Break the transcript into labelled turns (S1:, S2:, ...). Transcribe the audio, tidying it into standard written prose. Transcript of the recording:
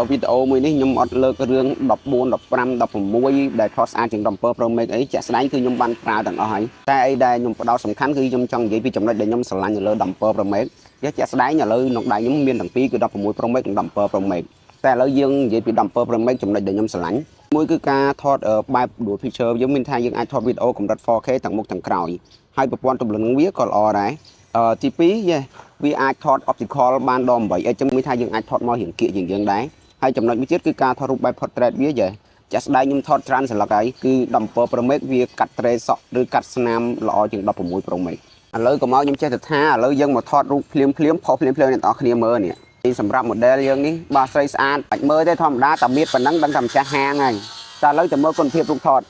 S1: វីដេអូមួយនេះខ្ញុំអត់លើករឿង14 15 16ដែលខុសស្អាតជាង10 Pro Max អីជាក់ស្ដែងគឺខ្ញុំបានប្រើទាំងអស់ហើយតែអីដែលខ្ញុំផ្ដោតសំខាន់គឺខ្ញុំចង់និយាយពីចំណុចដែលខ្ញុំស្រឡាញ់នៅលើ10 Pro Max ជាក់ស្ដែងឥឡូវក្នុងដៃខ្ញុំមានទាំងពីរគឺ16 Pro Max និង10 Pro Max តែឥឡូវយើងនិយាយពី10 Pro Max ចំណុចដែលខ្ញុំស្រឡាញ់មួយគឺការថតបែប dual picture យើងមានថាយើងអាចថតវីដេអូកម្រិត 4K ទាំងមុខទាំងក្រោយហើយប្រព័ន្ធទម្លឹងវាក៏ល្អដែរទី2វាអាចថត optical បានដល់ 8x អញ្ចឹងមានថាយើងអាចថតមករៀងគៀកជាងយើងដែរហើយចំណុចមួយទៀតគឺការថតរូបបែប portrait វាចាក់ស្ដែងខ្ញុំថតច្រើនសន្លឹកហើយគឺ10 Pro Max វាកាត់ត្រេសក់ឬកាត់ស្នាមល្អជាង16 Pro Max ឥឡូវក៏មកខ្ញុំចេះទៅថាឥឡូវយើងមកថតរូបភ្លាមផុសភ្លាមអ្នកនរគ្នាមើលនេះសម្រាប់ model យើងនេះបាទស្រីស្អាតបាច់មើលទេធម្មតាតែមានប៉ុណ្ណឹងដឹងតែម្ចាស់ហាងហើយតែឥឡូវទៅមើលគុណភាពរូបថត